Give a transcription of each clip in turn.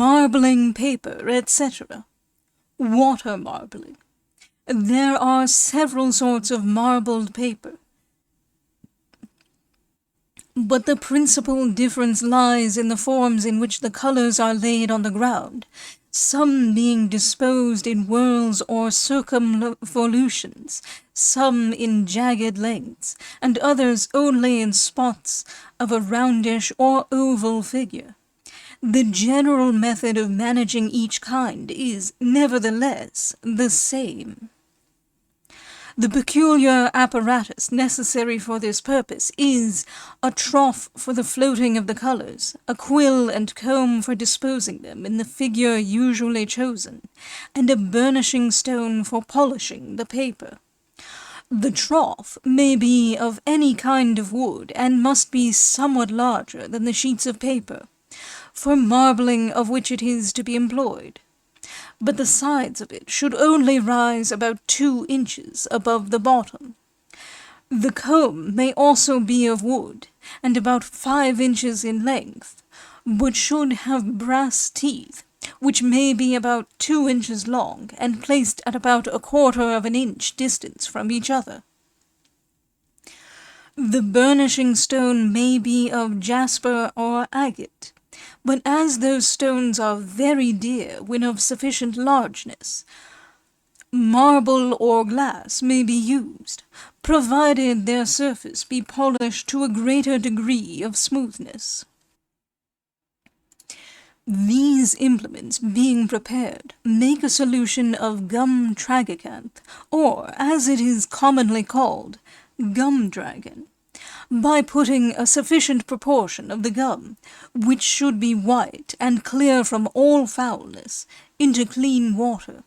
marbling paper, etc. Water marbling. There are several sorts of marbled paper, but the principal difference lies in the forms in which the colors are laid on the ground, some being disposed in whorls or circumvolutions, some in jagged lengths, and others only in spots of a roundish or oval figure. The general method of managing each kind is, nevertheless, the same. The peculiar apparatus necessary for this purpose is a trough for the floating of the colors, a quill and comb for disposing them in the figure usually chosen, and a burnishing stone for polishing the paper. The trough may be of any kind of wood, and must be somewhat larger than the sheets of paper, for marbling of which it is to be employed. But the sides of it should only rise about 2 inches above the bottom. The comb may also be of wood, and about 5 inches in length, but should have brass teeth, which may be about 2 inches long, and placed at about 1/4 of an inch distance from each other. The burnishing stone may be of jasper or agate, but as those stones are very dear when of sufficient largeness, marble or glass may be used, provided their surface be polished to a greater degree of smoothness. These implements, being prepared, make a solution of gum tragacanth, or, as it is commonly called, gum dragon, by putting a sufficient proportion of the gum, which should be white and clear from all foulness, into clean water,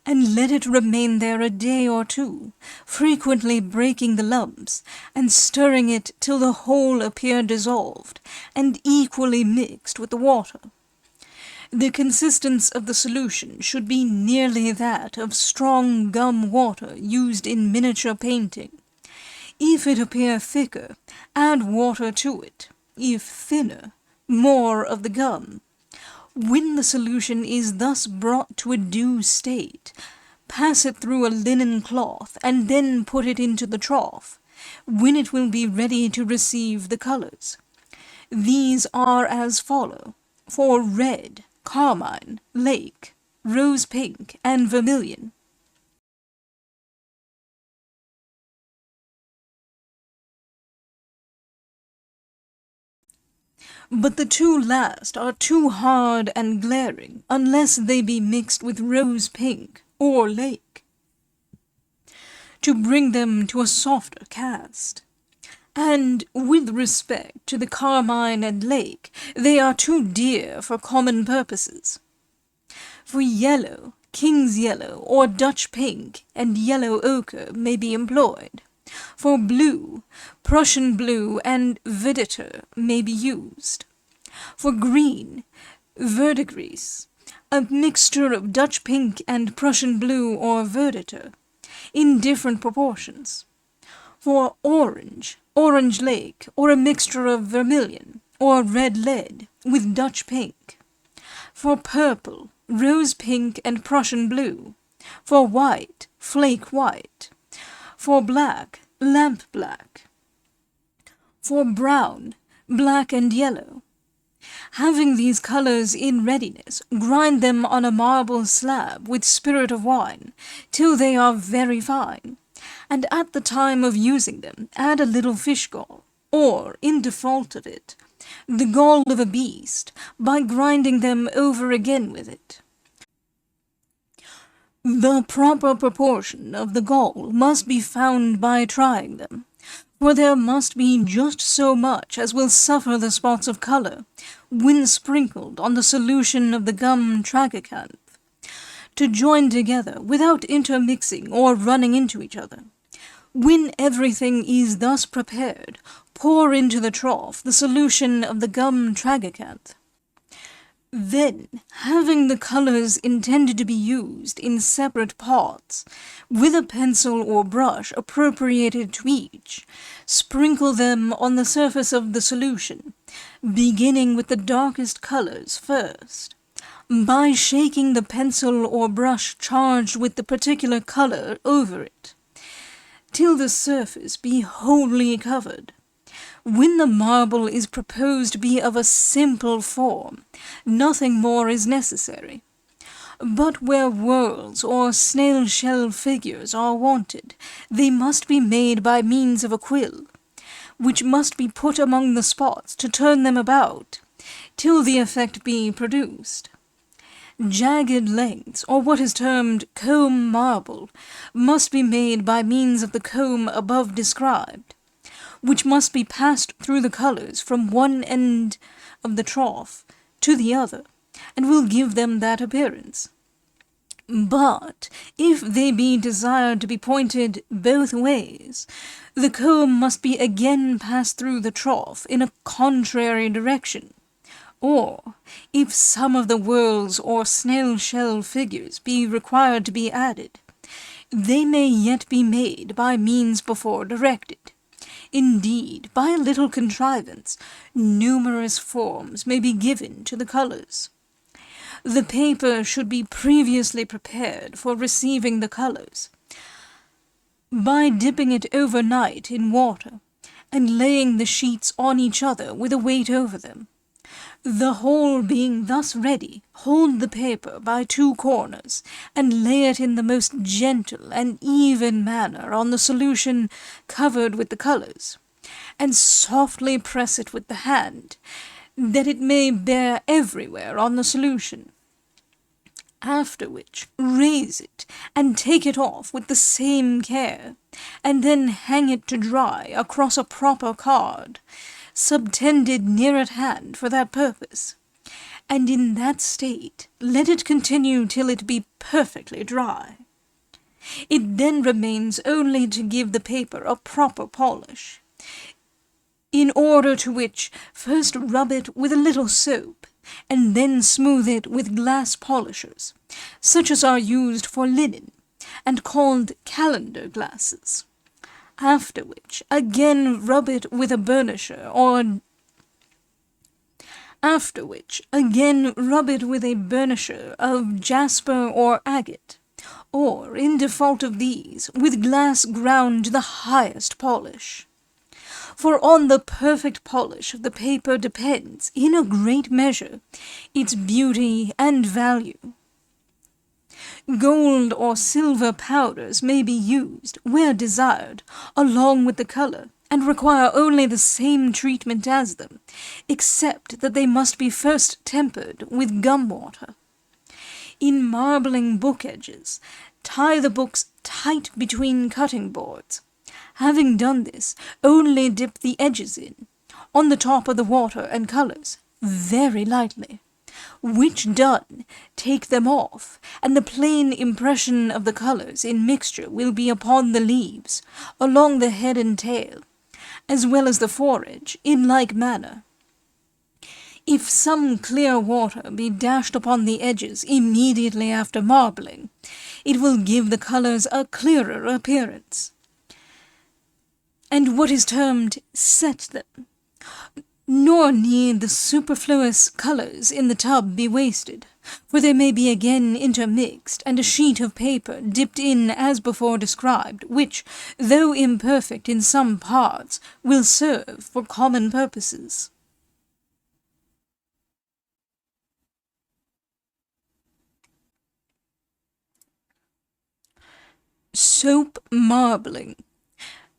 and let it remain there a day or 2, frequently breaking the lumps, and stirring it till the whole appear dissolved, and equally mixed with the water. The consistence of the solution should be nearly that of strong gum water used in miniature painting. If it appear thicker, add water to it; if thinner, more of the gum. When the solution is thus brought to a due state, pass it through a linen cloth, and then put it into the trough, when it will be ready to receive the colors. These are as follow: for red, carmine, lake, rose pink, and vermilion. But the 2 last are too hard and glaring, unless they be mixed with rose pink or lake, to bring them to a softer cast. And, with respect to the carmine and lake, they are too dear for common purposes. For yellow, king's yellow, or Dutch pink, and yellow ochre may be employed. For blue, Prussian blue and Vedeter may be used. For green, verdigris, a mixture of Dutch pink and Prussian blue or Vedeter, in different proportions. For orange, orange lake, or a mixture of vermilion, or red lead, with Dutch pink. For purple, rose pink and Prussian blue. For white, flake white. For black, lamp black. For brown, black and yellow. Having these colors in readiness, grind them on a marble slab with spirit of wine, till they are very fine, and at the time of using them add a little fish gall, or, in default of it, the gall of a beast, by grinding them over again with it. The proper proportion of the gall must be found by trying them, for there must be just so much as will suffer the spots of colour, when sprinkled on the solution of the gum tragacanth, to join together without intermixing or running into each other. When everything is thus prepared, pour into the trough the solution of the gum tragacanth. Then, having the colours intended to be used in separate pots, with a pencil or brush appropriated to each, sprinkle them on the surface of the solution, beginning with the darkest colours first, by shaking the pencil or brush charged with the particular colour over it, till the surface be wholly covered. When the marble is proposed to be of a simple form, nothing more is necessary. But where whorls or snail-shell figures are wanted, they must be made by means of a quill, which must be put among the spots to turn them about, till the effect be produced. Jagged lengths, or what is termed comb marble, must be made by means of the comb above described, which must be passed through the colours from one end of the trough to the other, and will give them that appearance. But if they be desired to be pointed both ways, the comb must be again passed through the trough in a contrary direction. Or, if some of the whorls or snail-shell figures be required to be added, they may yet be made by means before directed. Indeed, by a little contrivance, numerous forms may be given to the colours. The paper should be previously prepared for receiving the colours, by dipping it overnight in water, and laying the sheets on each other with a weight over them. The whole being thus ready, hold the paper by two corners, and lay it in the most gentle and even manner on the solution covered with the colours, and softly press it with the hand, that it may bear everywhere on the solution. After which, raise it, and take it off with the same care, and then hang it to dry across a proper card, subtended near at hand for that purpose, and in that state let it continue till it be perfectly dry. It then remains only to give the paper a proper polish, in order to which first rub it with a little soap, and then smooth it with glass polishers, such as are used for linen, and called calendar glasses. After which, again rub it with a burnisher of jasper or agate, or, in default of these, with glass ground to the highest polish. For on the perfect polish of the paper depends, in a great measure, its beauty and value. Gold or silver powders may be used, where desired, along with the colour, and require only the same treatment as them, except that they must be first tempered with gum water. In marbling book edges, tie the books tight between cutting boards. Having done this, only dip the edges in, on the top of the water and colours, very lightly. Which done, take them off, and the plain impression of the colours in mixture will be upon the leaves, along the head and tail, as well as the foredge, in like manner. If some clear water be dashed upon the edges immediately after marbling, it will give the colours a clearer appearance, and what is termed set them. Nor need the superfluous colours in the tub be wasted, for they may be again intermixed, and a sheet of paper dipped in as before described, which, though imperfect in some parts, will serve for common purposes. Soap marbling.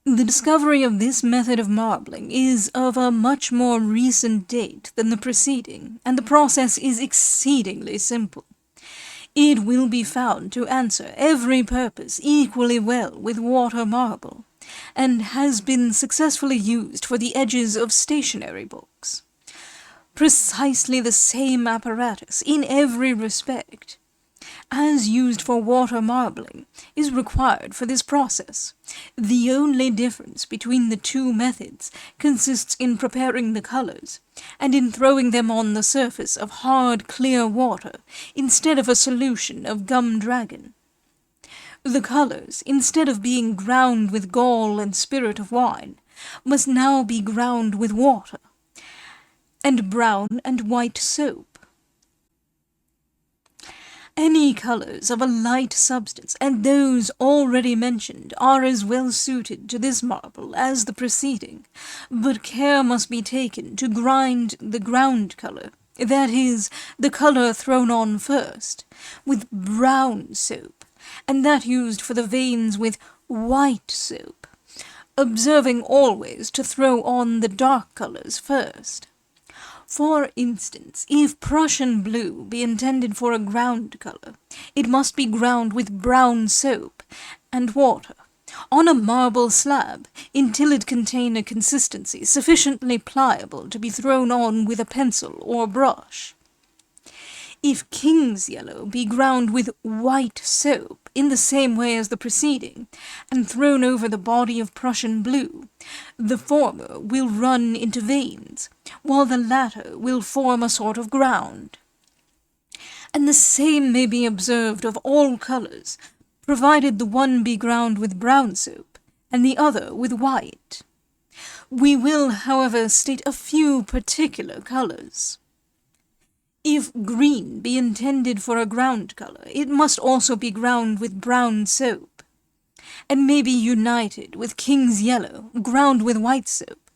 The discovery of this method of marbling is of a much more recent date than the preceding, and the process is exceedingly simple. It will be found to answer every purpose equally well with water marble, and has been successfully used for the edges of stationery books. Precisely the same apparatus, in every respect, as used for water marbling, is required for this process. The only difference between the two methods consists in preparing the colours, and in throwing them on the surface of hard, clear water, instead of a solution of gum dragon. The colours, instead of being ground with gall and spirit of wine, must now be ground with water, and brown and white soap. Any colours of a light substance, and those already mentioned, are as well suited to this marble as the preceding, but care must be taken to grind the ground colour, that is, the colour thrown on first, with brown soap, and that used for the veins with white soap, observing always to throw on the dark colours first. For instance, if Prussian blue be intended for a ground colour, it must be ground with brown soap and water on a marble slab until it contain a consistency sufficiently pliable to be thrown on with a pencil or brush. If King's yellow be ground with white soap in the same way as the preceding, and thrown over the body of Prussian blue, the former will run into veins, while the latter will form a sort of ground. And the same may be observed of all colours, provided the one be ground with brown soap, and the other with white. We will, however, state a few particular colours. If green be intended for a ground colour, it must also be ground with brown soap, and may be united with King's yellow, ground with white soap,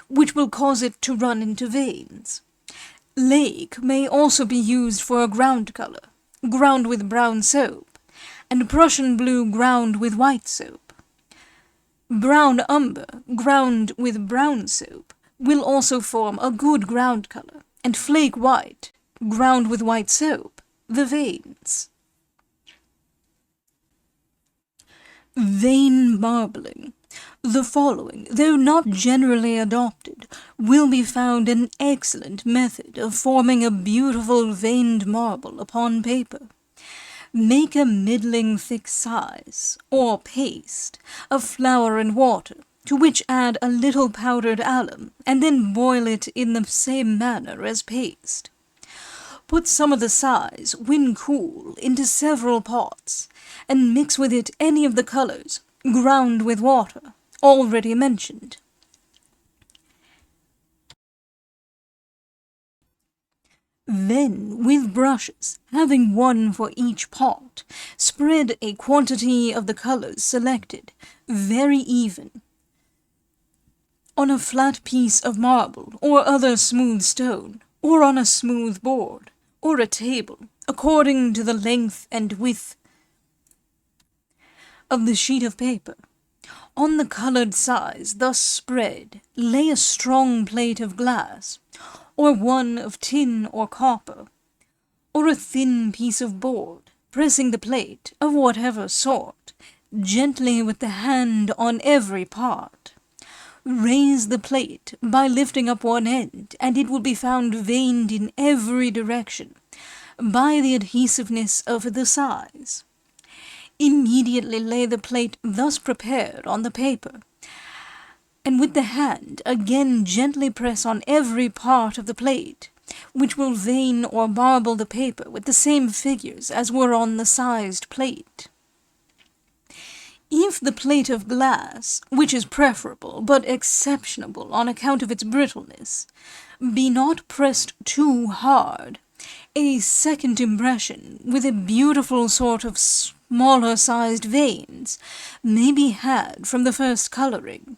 which will cause it to run into veins. Lake may also be used for a ground colour, ground with brown soap, and Prussian blue ground with white soap. Brown umber, ground with brown soap, will also form a good ground colour, and flake white, ground with white soap, the veins. Vein marbling. The following, though not generally adopted, will be found an excellent method of forming a beautiful veined marble upon paper. Make a middling thick size, or paste, of flour and water, to which add a little powdered alum, and then boil it in the same manner as paste. Put some of the size, when cool, into several pots, and mix with it any of the colours, ground with water, already mentioned. Then, with brushes, having one for each pot, spread a quantity of the colours selected, very even, on a flat piece of marble or other smooth stone, or on a smooth board, or a table, according to the length and width of the sheet of paper. On the coloured size thus spread, lay a strong plate of glass, or one of tin or copper, or a thin piece of board, pressing the plate, of whatever sort, gently with the hand on every part. Raise the plate by lifting up one end, and it will be found veined in every direction, by the adhesiveness of the size. Immediately lay the plate thus prepared on the paper, and with the hand again gently press on every part of the plate, which will vein or marble the paper with the same figures as were on the sized plate. If the plate of glass, which is preferable but exceptionable on account of its brittleness, be not pressed too hard, a second impression, with a beautiful sort of smaller-sized veins, may be had from the first colouring.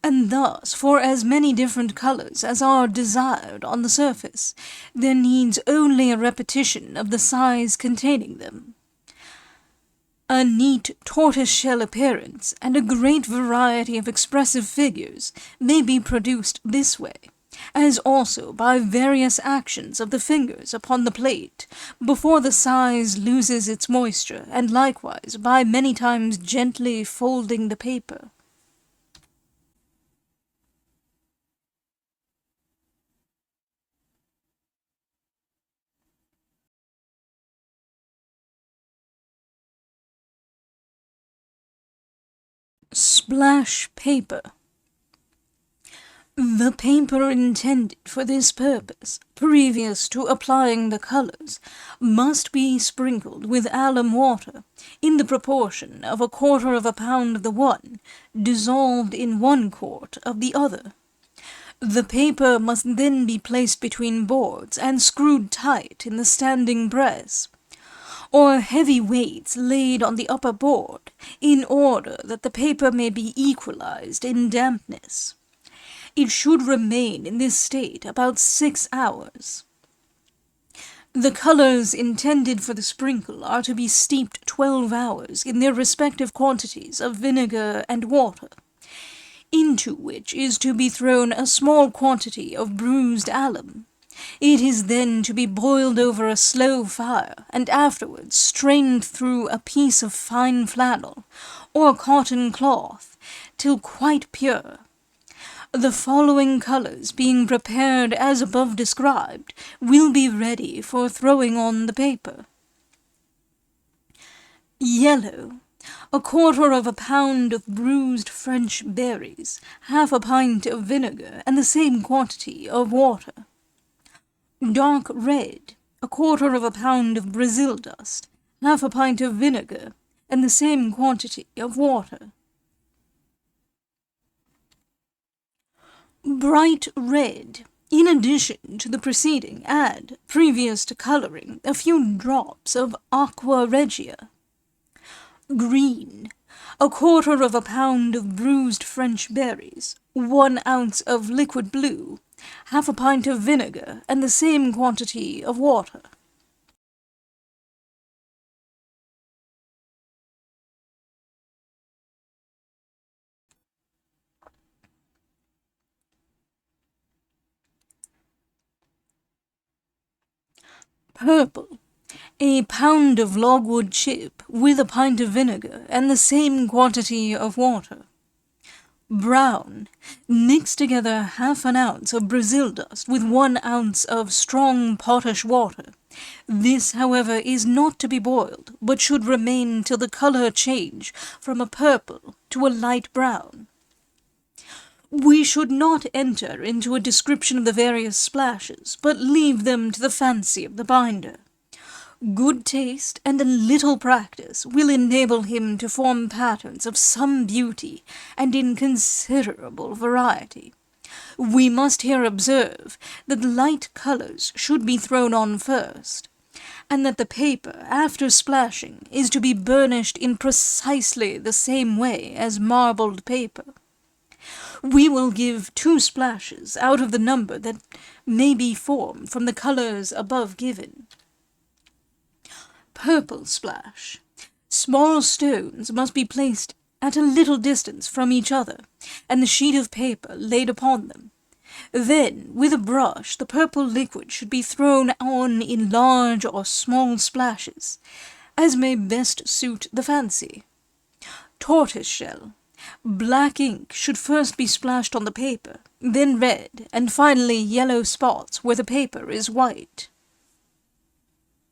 And thus, for as many different colours as are desired on the surface, there needs only a repetition of the size containing them. A neat tortoise-shell appearance and a great variety of expressive figures may be produced this way, as also by various actions of the fingers upon the plate, before the size loses its moisture, and likewise by many times gently folding the paper. Splash paper. The paper intended for this purpose, previous to applying the colours, must be sprinkled with alum water, in the proportion of 1/4 pound of the one, dissolved in 1 quart of the other. The paper must then be placed between boards, and screwed tight in the standing press, or heavy weights laid on the upper board, in order that the paper may be equalized in dampness. It should remain in this state about 6 hours. The colors intended for the sprinkle are to be steeped 12 hours in their respective quantities of vinegar and water, into which is to be thrown a small quantity of bruised alum. It is then to be boiled over a slow fire, and afterwards strained through a piece of fine flannel, or cotton cloth, till quite pure. The following colours, being prepared as above described, will be ready for throwing on the paper. Yellow, 1/4 pound of bruised French berries, 1/2 pint of vinegar, and the same quantity of water. Dark red, 1/4 pound of Brazil dust, 1/2 pint of vinegar, and the same quantity of water. Bright red. In addition to the preceding, add, previous to colouring, a few drops of aqua regia. Green. 1/4 pound of bruised French berries, 1 ounce of liquid blue, 1/2 pint of vinegar, and the same quantity of water. Purple. 1 pound of logwood chip with a pint of vinegar and the same quantity of water. Brown. Mix together 1/2 ounce of Brazil dust with 1 ounce of strong potash water. This, however, is not to be boiled, but should remain till the colour change from a purple to a light brown. We should not enter into a description of the various splashes, but leave them to the fancy of the binder. Good taste and a little practice will enable him to form patterns of some beauty and in considerable variety. We must here observe that light colours should be thrown on first, and that the paper, after splashing, is to be burnished in precisely the same way as marbled paper. We will give 2 splashes out of the number that may be formed from the colours above given. Purple splash. Small stones must be placed at a little distance from each other, and the sheet of paper laid upon them. Then, with a brush, the purple liquid should be thrown on in large or small splashes, as may best suit the fancy. Tortoiseshell. Black ink should first be splashed on the paper, then red, and finally yellow spots where the paper is white.